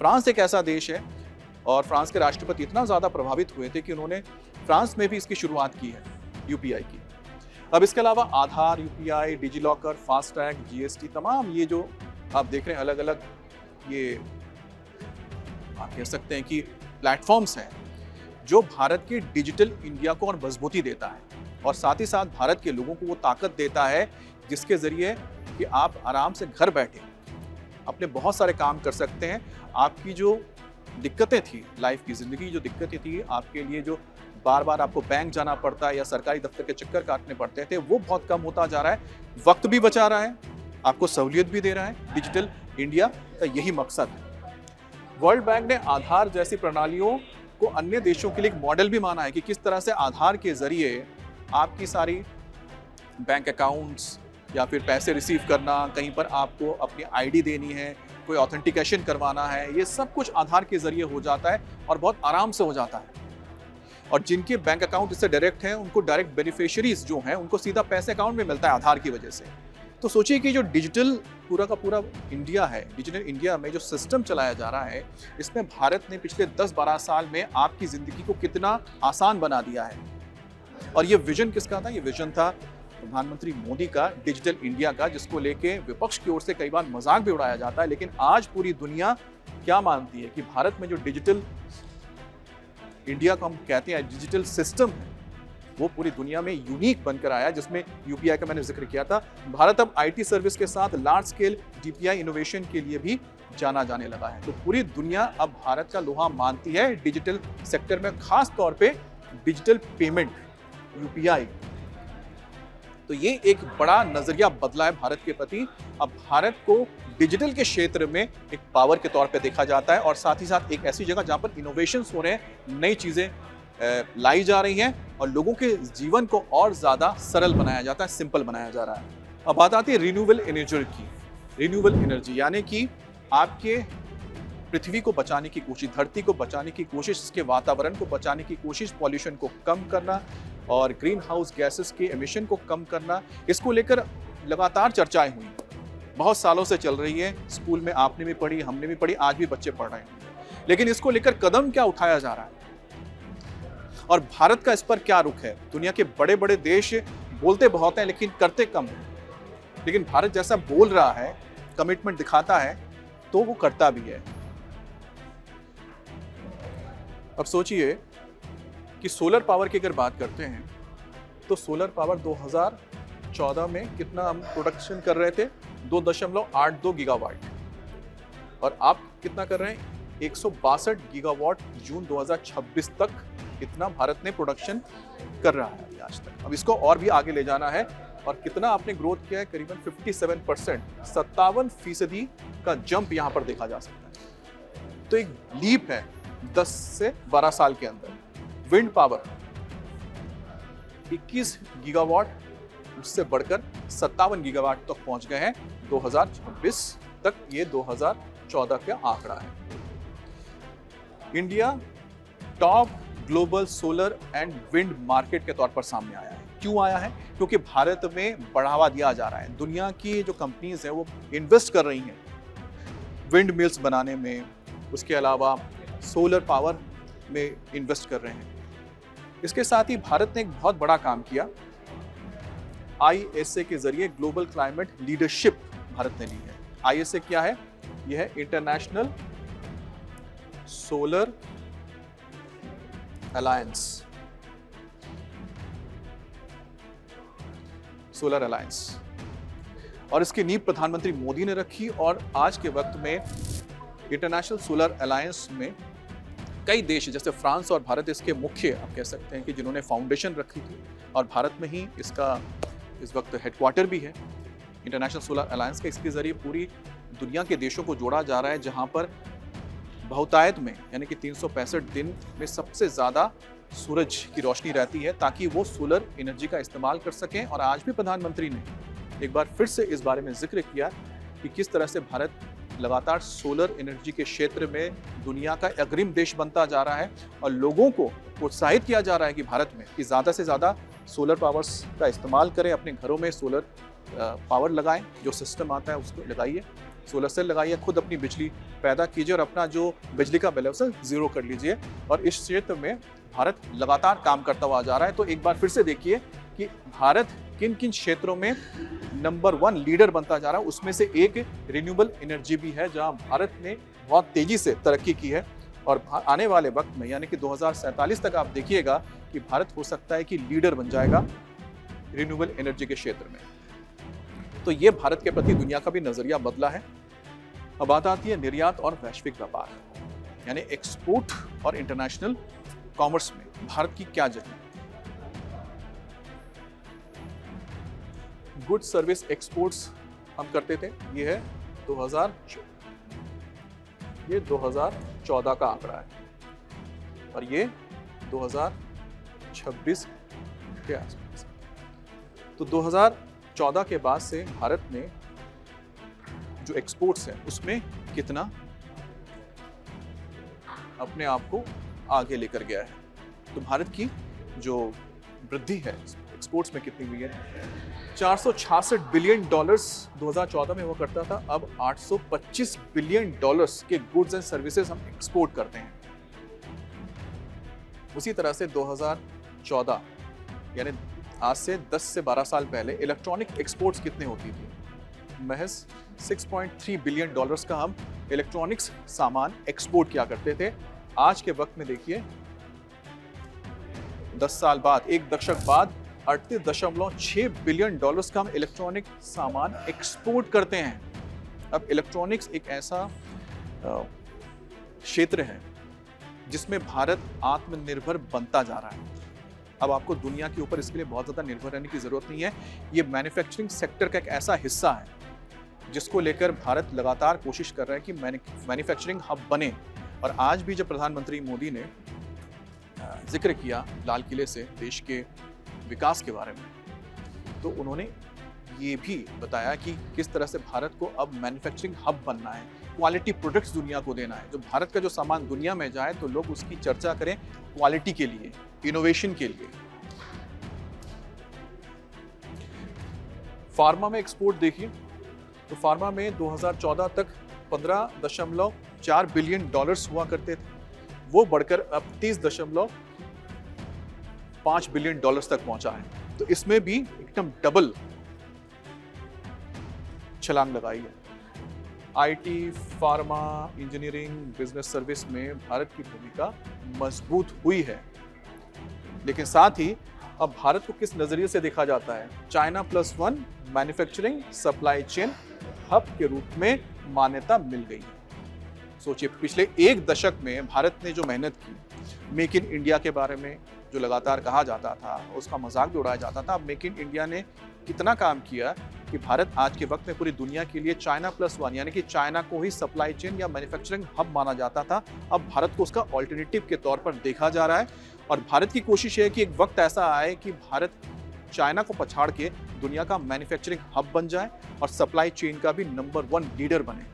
France एक ऐसा देश है और फ्रांस के राष्ट्रपति इतना ज़्यादा प्रभावित हुए थे कि उन्होंने फ्रांस में भी इसकी शुरुआत की है, यूपीआई की। अब इसके अलावा आधार, यूपीआई, डिजिलॉकर, फास्टैग, जीएसटी, तमाम ये जो आप देख रहे हैं अलग अलग ये आप कह सकते हैं कि प्लेटफॉर्म्स हैं जो भारत के डिजिटल इंडिया को और मजबूती देता है और साथ ही साथ भारत के लोगों को वो ताकत देता है जिसके जरिए कि आप आराम से घर बैठे अपने बहुत सारे काम कर सकते हैं। आपकी जो दिक्कतें थी, लाइफ की ज़िंदगी जो दिक्कतें थी, आपके लिए जो बार बार आपको बैंक जाना पड़ता है या सरकारी दफ्तर के चक्कर काटने पड़ते थे, वो बहुत कम होता जा रहा है। वक्त भी बचा रहा है, आपको सहूलियत भी दे रहा है। डिजिटल इंडिया का यही मकसद है। वर्ल्ड बैंक ने आधार जैसी प्रणालियों को अन्य देशों के लिए एक मॉडल भी माना है कि किस तरह से आधार के जरिए आपकी सारी बैंक अकाउंट्स या फिर पैसे रिसीव करना, कहीं पर आपको अपनी आईडी देनी है, कोई ऑथेंटिकेशन करवाना है, ये सब कुछ आधार के जरिए हो जाता है और बहुत आराम से हो जाता है। और जिनके बैंक अकाउंट इससे डायरेक्ट हैं, उनको डायरेक्ट बेनिफिशियरीज जो हैं, उनको सीधा पैसे अकाउंट में मिलता है आधार की वजह से। तो सोचिए कि जो डिजिटल पूरा का पूरा इंडिया है, डिजिटल इंडिया में जो सिस्टम चलाया जा रहा है, इसमें भारत ने पिछले 10-12 साल में आपकी ज़िंदगी को कितना आसान बना दिया है। और ये विजन किसका था? ये विजन था प्रधानमंत्री मोदी का, डिजिटल इंडिया का, जिसको लेके विपक्ष की ओर से कई बार मजाक भी उड़ाया जाता है। लेकिन आज पूरी दुनिया क्या मानती है कि भारत में जो डिजिटल इंडिया को हम कहते हैं डिजिटल सिस्टम है, वो पूरी दुनिया में यूनिक बनकर आया, जिसमें यूपीआई का मैंने जिक्र किया था। भारत अब आईटी सर्विस के साथ लार्ज स्केल डीपीआई इनोवेशन के लिए भी जाना जाने लगा है। तो पूरी दुनिया अब भारत का लोहा मानती है डिजिटल सेक्टर में, खास तौर पे डिजिटल पेमेंट, यूपीआई। तो ये एक बड़ा नजरिया बदला है भारत के प्रति। अब भारत को डिजिटल के क्षेत्र में एक पावर के तौर पे देखा जाता है और साथ ही साथ एक ऐसी जगह जहां पर इनोवेशंस हो रहे हैं, नई चीजें लाई जा रही हैं और लोगों के जीवन को और ज्यादा सरल बनाया जाता है, सिंपल बनाया जा रहा है। अब बात आती है रिन्यूएबल एनर्जी की। रिन्यूएबल एनर्जी यानी कि आपके पृथ्वी को बचाने की कोशिश, धरती को बचाने की कोशिश, इसके वातावरण को बचाने की कोशिश, पॉल्यूशन को कम करना और ग्रीन हाउस गैसेस के एमिशन को कम करना, इसको लेकर लगातार चर्चाएं हुई, बहुत सालों से चल रही है। स्कूल में आपने भी पढ़ी, हमने भी पढ़ी, आज भी बच्चे पढ़ रहे हैं। लेकिन इसको लेकर कदम क्या उठाया जा रहा है और भारत का इस पर क्या रुख है? दुनिया के बड़े बड़े देश बोलते बहुत हैं लेकिन करते कम हैं। लेकिन भारत जैसा बोल रहा है, कमिटमेंट दिखाता है, तो वो करता भी है। अब सोचिए कि सोलर पावर की अगर बात करते हैं तो सोलर पावर 2014 में कितना हम प्रोडक्शन कर रहे थे? 2.82 गीगावाट। और आप कितना कर रहे हैं? 162 गीगावाट जून 2026 तक इतना भारत ने प्रोडक्शन कर रहा है आज तक। अब इसको और भी आगे ले जाना है और कितना आपने ग्रोथ किया है? करीबन 57%, 57% का जंप यहाँ पर देखा जा सकता है। तो एक लीप है 10 से 12 साल के अंदर। विंड पावर 21 गीगावाट, उससे बढ़कर 57 गीगावाट तक पहुंच गए हैं 2026 तक। ये 2014 का आंकड़ा है। India top global solar and wind market के तौर पर सामने आया है। क्यों आया है? क्योंकि भारत में बढ़ावा दिया जा रहा है। दुनिया की जो कंपनीज हैं वो इन्वेस्ट कर रही हैं विंड मिल्स बनाने में, उसके अलावा सोलर पावर में इन्वेस्ट कर रहे हैं। इसके साथ ही भारत ने एक बहुत बड़ा काम किया। ISA के जरिए ग्लोबल क्लाइमेट लीडरशिप भारत ने ली है। ISA क्या है? यह है international solar alliance, solar alliance. और इसकी नींव प्रधानमंत्री मोदी ने रखी और आज के वक्त में इंटरनेशनल सोलर अलायंस में कई देश जैसे फ्रांस और भारत इसके मुख्य आप कह सकते हैं कि जिन्होंने फाउंडेशन रखी थी, और भारत में ही इसका इस वक्त हेडक्वार्टर भी है इंटरनेशनल सोलर अलायंस का। इसके जरिए पूरी दुनिया के देशों को जोड़ा जा रहा है, जहां पर बहुतायत में यानी कि 365 दिन में सबसे ज़्यादा सूरज की रोशनी रहती है, ताकि वो सोलर एनर्जी का इस्तेमाल कर सकें। और आज भी प्रधानमंत्री ने एक बार फिर से इस बारे में जिक्र किया कि किस तरह से भारत लगातार सोलर एनर्जी के क्षेत्र में दुनिया का अग्रिम देश बनता जा रहा है और लोगों को प्रोत्साहित किया जा रहा है कि भारत में कि ज़्यादा से ज़्यादा सोलर पावर्स का इस्तेमाल करें, अपने घरों में सोलर पावर लगाएं, जो सिस्टम आता है उसको लगाइए सोलर सेल लगाइए, खुद अपनी बिजली पैदा कीजिए और अपना जो बिजली का बिल है उसे जीरो कर लीजिए। और इस क्षेत्र में भारत लगातार काम करता हुआ जा रहा है। तो एक बार फिर से देखिए कि भारत किन किन क्षेत्रों में नंबर 1 लीडर बनता जा रहा है। उसमें से एक रिन्यूएबल एनर्जी भी है, जहां भारत ने बहुत तेजी से तरक्की की है। और आने वाले वक्त में यानी कि 2047 तक आप देखिएगा कि भारत हो सकता है कि लीडर बन जाएगा रिन्यूएबल एनर्जी के क्षेत्र में। तो ये भारत के प्रति दुनिया का भी नजरिया बदला है। अब बात आती है निर्यात और वैश्विक व्यापार, यानी एक्सपोर्ट और इंटरनेशनल कॉमर्स में भारत की क्या जगह है। गुड सर्विस एक्सपोर्ट्स हम करते थे, ये है 2014 का आंकड़ा है और ये 2026 के आसपास। तो 2014 के बाद से भारत ने जो एक्सपोर्ट्स है उसमें कितना अपने आप को आगे लेकर गया है। तो भारत की जो वृद्धि है एक्सपोर्ट्स में कितनी हुई है, 466 बिलियन डॉलर्स 2014 में हुआ करता था, अब 825 बिलियन डॉलर्स के गुड्स एंड सर्विसेज हम एक्सपोर्ट करते हैं। उसी तरह से 2014 यानी आज से 10 से 12 साल पहले इलेक्ट्रॉनिक एक्सपोर्ट्स कितने होती थी, महज 6.3 बिलियन डॉलर्स का हम इलेक्ट्रॉनिक्स सामान एक्सपोर्ट किया करते थे। आज के वक्त में देखिए 10 साल बाद, एक दशक बाद 38.6 बिलियन डॉलर्स का हम इलेक्ट्रॉनिक सामान एक्सपोर्ट करते हैं। अब इलेक्ट्रॉनिक्स एक ऐसा क्षेत्र है जिसमें भारत आत्मनिर्भर बनता जा रहा है। अब आपको दुनिया के ऊपर इसके लिए बहुत ज़्यादा निर्भर रहने की ज़रूरत नहीं है। ये मैन्युफैक्चरिंग सेक्टर का एक ऐसा हिस्सा है जिसको लेकर भारत लगातार कोशिश कर रहा है कि मैन्युफैक्चरिंग हब बने। और आज भी जब प्रधानमंत्री मोदी ने जिक्र किया लाल किले से देश के विकास के बारे में, तो उन्होंने ये भी बताया कि किस तरह से भारत को अब मैन्युफैक्चरिंग हब बनना है, क्वालिटी प्रोडक्ट्स दुनिया को देना है। जो भारत का जो सामान दुनिया में जाए तो लोग उसकी चर्चा करें क्वालिटी के लिए, इनोवेशन के लिए। फार्मा में एक्सपोर्ट देखिए तो फार्मा में 2014 तक 15.4 बिलियन डॉलर्स हुआ करते थे, वो बढ़कर अब 30.5 बिलियन डॉलर्स तक पहुंचा है। तो इसमें भी एकदम डबल छलांग लगाई है। IT, pharma, engineering, business service में भारत की भूमिका मजबूत हुई है। लेकिन साथ ही अब भारत को किस नजरिए से देखा जाता है, China +1 manufacturing supply chain hub के रूप में मान्यता मिल गई है। सोचिए पिछले एक दशक में भारत ने जो मेहनत की, मेक इन इंडिया के बारे में जो लगातार कहा जाता था, उसका मजाक भी उड़ाया जाता था, अब मेक इन इंडिया ने कितना काम किया कि भारत आज के वक्त में पूरी दुनिया के लिए चाइना +1 यानी कि चाइना को ही सप्लाई चेन या मैन्युफैक्चरिंग हब माना जाता था, अब भारत को उसका ऑल्टरनेटिव के तौर पर देखा जा रहा है। और भारत की कोशिश है कि एक वक्त ऐसा आए कि भारत चाइना को पछाड़ के दुनिया का मैन्युफैक्चरिंग हब बन जाए और सप्लाई चेन का भी नंबर 1 लीडर बने।